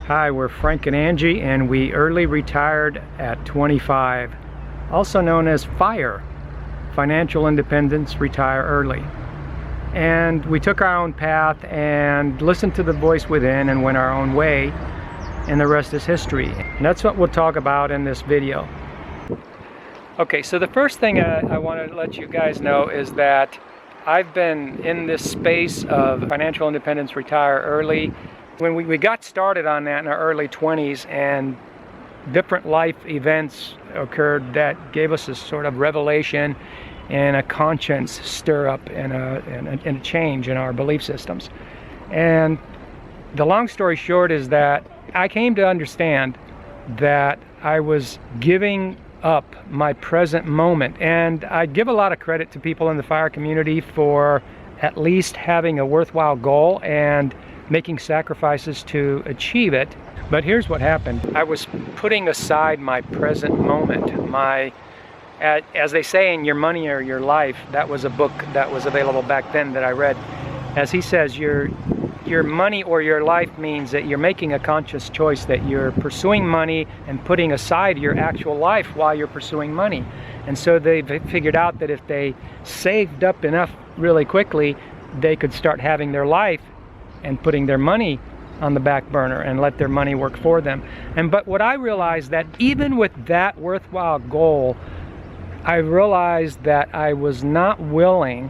Hi, we're Frank and Angie, and we early retired at 25, also known as FIRE, Financial Independence, Retire Early. And we took our own path and listened to the voice within and went our own way, and the rest is history. And that's what we'll talk about in this video. Okay, so the first thing I want to let you guys know is that I've been in this space of financial independence, retire early. When we got started on that in our early 20s, and different life events occurred that gave us a sort of revelation and a conscience stir up and a change in our belief systems. And the long story short is that I came to understand that I was giving up my present moment, and I give a lot of credit to people in the FIRE community for at least having a worthwhile goal and making sacrifices to achieve it. But here's what happened. I was putting aside my present moment. As they say in Your Money or Your Life, that was a book that was available back then that I read. As he says, your money or your life means that you're making a conscious choice, that you're pursuing money and putting aside your actual life while you're pursuing money. And so they figured out that if they saved up enough really quickly, they could start having their life and putting their money on the back burner and let their money work for them. But what I realized, that even with that worthwhile goal, I realized that I was not willing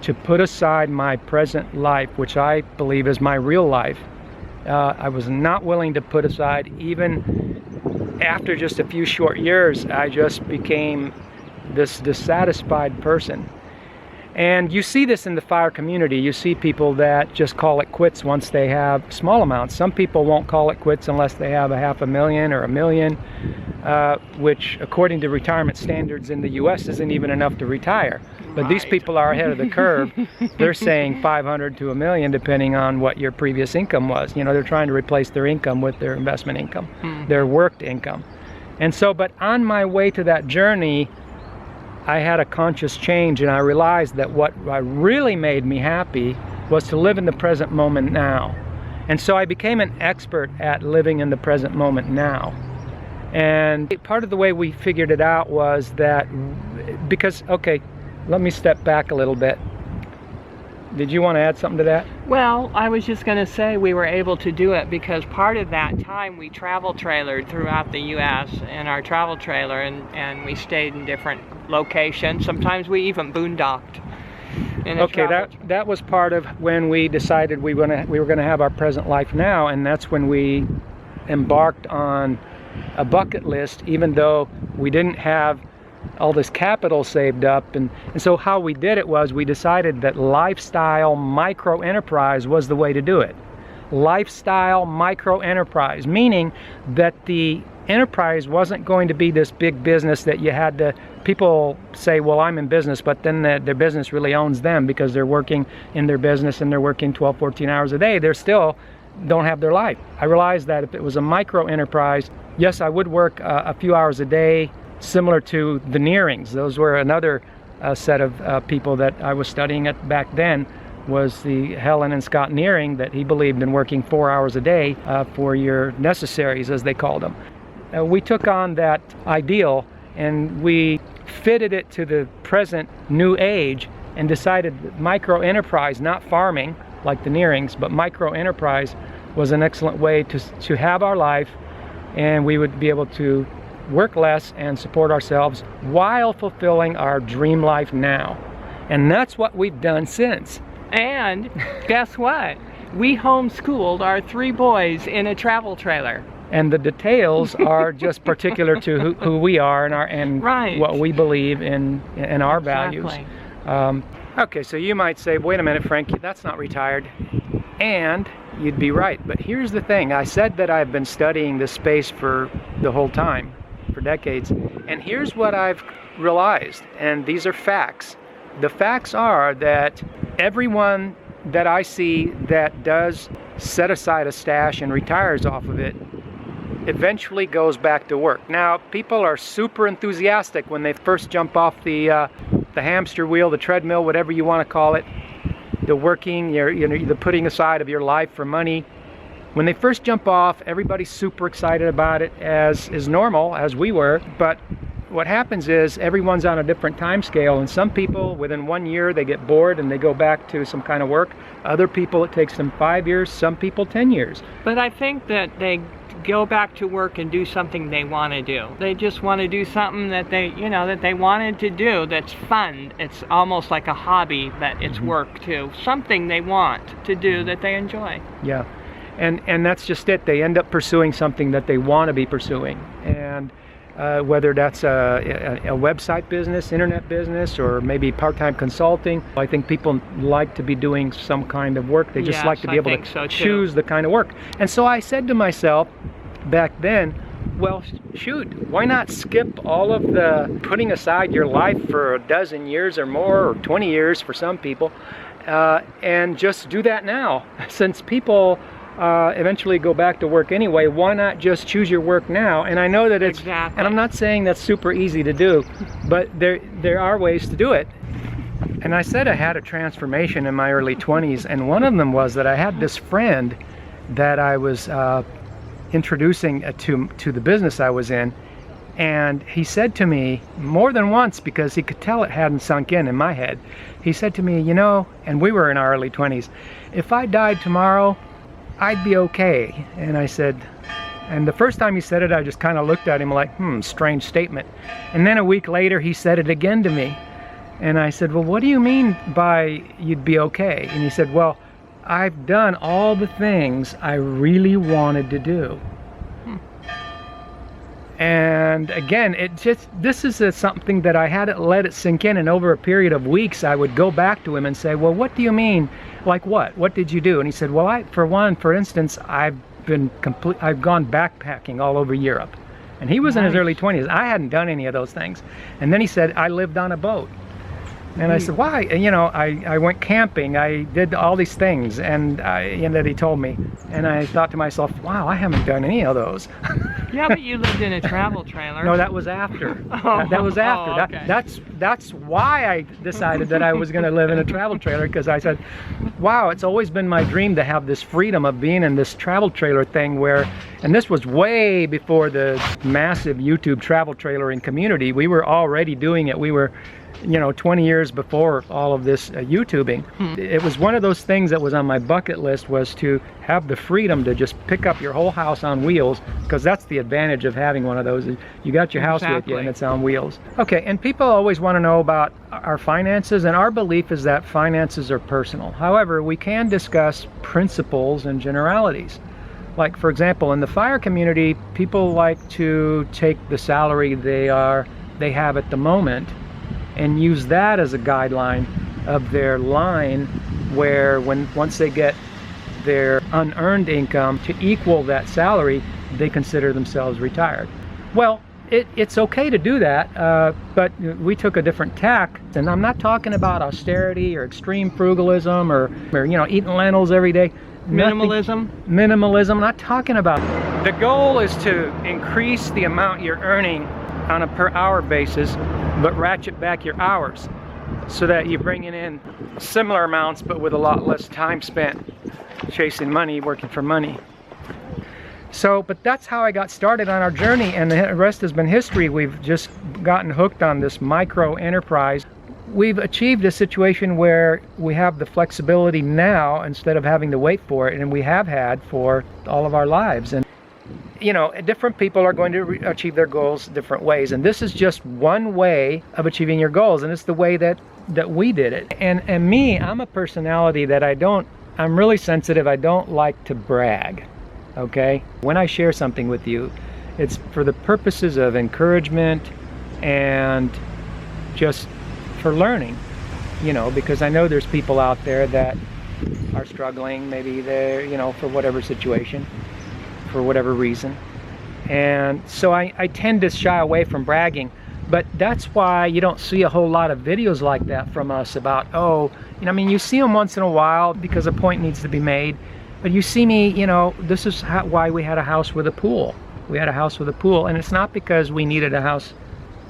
to put aside my present life, which I believe is my real life. I was not willing to put aside, even after just a few short years. I just became this dissatisfied person. And you see this in the FIRE community. You see people that just call it quits once they have small amounts. Some people won't call it quits unless they have $500,000 or $1 million, which according to retirement standards in the US isn't even enough to retire. But these people are ahead of the curve. They're saying 500 to $1 million, depending on what your previous income was. You know, they're trying to replace their income with their investment income, their worked income. And so, but on my way to that journey, I had a conscious change, and I realized that what really made me happy was to live in the present moment now. And so I became an expert at living in the present moment now. And part of the way we figured it out was that, because, okay, let me step back a little bit. Did you want to add something to that? Well, I was just going to say we were able to do it because part of that time we travel trailered throughout the U.S. in our travel trailer, and we stayed in different locations. Sometimes we even boondocked. Okay, that was part of when we decided we were going to have our present life now, and that's when we embarked on a bucket list, even though we didn't have all this capital saved up. And so how we did it was we decided that lifestyle micro enterprise was the way to do it. Lifestyle micro enterprise, meaning that the enterprise wasn't going to be this big business that you had to, people say, well, I'm in business, but then their business really owns them because they're working in their business and they're working 12, 14 hours a day. They're still don't have their life. I realized that if it was a micro enterprise, yes, I would work a few hours a day, similar to the Nearings. Those were another set of people that I was studying at back then, was the Helen and Scott Nearing, that he believed in working 4 hours a day for your necessaries, as they called them. We took on that ideal and we fitted it to the present new age and decided that micro enterprise, not farming like the Nearings, but micro enterprise was an excellent way to have our life, and we would be able to work less and support ourselves while fulfilling our dream life now. And that's what we've done since. And guess what? We homeschooled our 3 boys in a travel trailer. And the details are just particular to who we are and right. What we believe in our values. Okay, so you might say, wait a minute, Frank, that's not retired. And you'd be right. But here's the thing. I said that I've been studying this space for the whole time, for decades. And here's what I've realized, and these are facts. The facts are that everyone that I see that does set aside a stash and retires off of it eventually goes back to work. Now, people are super enthusiastic when they first jump off the hamster wheel, the treadmill, whatever you want to call it. The working, the putting aside of your life for money. When they first jump off, everybody's super excited about it, as is normal, as we were. But what happens is everyone's on a different time scale, and some people within 1 year they get bored and they go back to some kind of work. Other people it takes them 5 years, some people 10 years. But I think that they go back to work and do something they want to do. They just want to do something that they, that they wanted to do, that's fun. It's almost like a hobby, but it's work too. Something they want to do that they enjoy. Yeah, and that's just it. They end up pursuing something that they want to be pursuing. And whether that's a website business, internet business, or maybe part-time consulting. I think people like to be doing some kind of work. They just like to be able to choose the kind of work. And so I said to myself back then, well, shoot, why not skip all of the putting aside your life for a dozen years or more, or 20 years for some people, and just do that now? Since people eventually go back to work anyway, why not just choose your work now? And I know that it's, and I'm not saying that's super easy to do, but there are ways to do it. And I said I had a transformation in my early 20s, and one of them was that I had this friend that I was introducing to the business I was in, and he said to me more than once, because he could tell it hadn't sunk in my head, he said to me, and we were in our early 20s, if I died tomorrow, I'd be okay. And I said, and the first time he said it, I just kind of looked at him like, strange statement. And then a week later, he said it again to me. And I said, well, what do you mean by you'd be okay? And he said, well, I've done all the things I really wanted to do. And again, this is something that I hadn't let it sink in, and over a period of weeks, I would go back to him and say, well, what do you mean? Like what? What did you do? And he said, well, for instance, I've gone backpacking all over Europe. And he was in his early 20s. I hadn't done any of those things. And then he said, I lived on a boat. And I said, why? And, I went camping, I did all these things, and that he told me. And I thought to myself, wow, I haven't done any of those. Yeah, but you lived in a travel trailer. No, that was after. That was after. Okay. That's why I decided that I was going to live in a travel trailer, because I said, wow, it's always been my dream to have this freedom of being in this travel trailer thing where, and this was way before the massive YouTube travel trailering community. We were already doing it. We were 20 years before all of this YouTubing. It was one of those things that was on my bucket list, was to have the freedom to just pick up your whole house on wheels, because that's the advantage of having one of those. You got your house with you and it's on wheels. Okay, and people always want to know about our finances, and our belief is that finances are personal. However, we can discuss principles and generalities. Like, for example, in the fire community, people like to take the salary they have at the moment and use that as a guideline of their line, where once they get their unearned income to equal that salary, they consider themselves retired. Well, it's okay to do that, but we took a different tack. And I'm not talking about austerity or extreme frugalism or eating lentils every day. Minimalism? Minimalism, I'm not talking about. The goal is to increase the amount you're earning on a per hour basis, but ratchet back your hours so that you're bringing in similar amounts but with a lot less time spent chasing money, working for money. So, but that's how I got started on our journey, and the rest has been history. We've just gotten hooked on this micro enterprise. We've achieved a situation where we have the flexibility now instead of having to wait for it, and we have had for all of our lives. And different people are going to achieve their goals different ways, and this is just one way of achieving your goals, and it's the way that we did it. And me, I'm a personality that I'm really sensitive. I don't like to brag, okay? When I share something with you, it's for the purposes of encouragement and just for learning, because I know there's people out there that are struggling, maybe they're, for whatever situation, for whatever reason. And so I tend to shy away from bragging, but that's why you don't see a whole lot of videos like that from us about, you see them once in a while because a point needs to be made, but you see me, this is why we had a house with a pool. We had a house with a pool, and it's not because we needed a house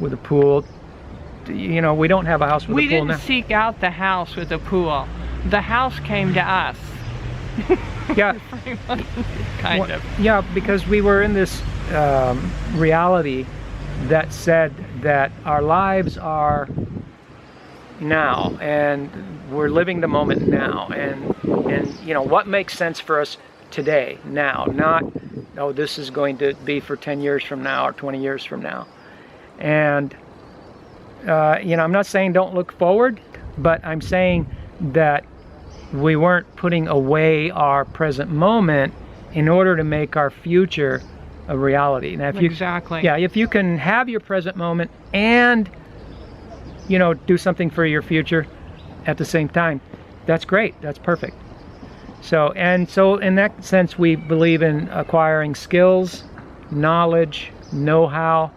with a pool. We don't have a house with a pool now. We didn't seek out the house with a pool. The house came to us. Yeah. kind of. Yeah, because we were in this reality that said that our lives are now, and we're living the moment now, and you know what makes sense for us today, now, not oh this is going to be for 10 years from now or 20 years from now. And you know, I'm not saying don't look forward, but I'm saying that we weren't putting away our present moment in order to make our future a reality. Now, if you, Exactly. yeah, if you can have your present moment and, you know, do something for your future at the same time, that's great. That's perfect. So in that sense, we believe in acquiring skills, knowledge, know-how,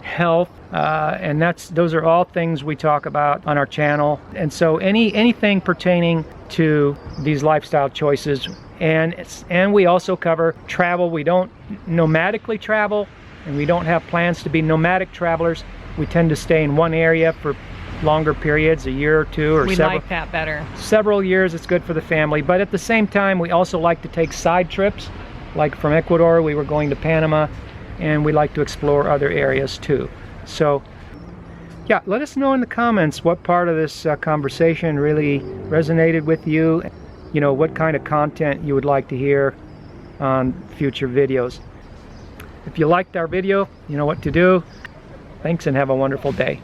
health, and those are all things we talk about on our channel. And so anything pertaining to these lifestyle choices, and we also cover travel. We don't nomadically travel, and we don't have plans to be nomadic travelers. We tend to stay in one area for longer periods, a year or two, or We several. like that better. Several years. It's good for the family, but at the same time, we also like to take side trips. Like from Ecuador, we were going to Panama, and we like to explore other areas too. So yeah, let us know in the comments what part of this conversation really resonated with you. You know, what kind of content you would like to hear on future videos. If you liked our video, you know what to do. Thanks and have a wonderful day.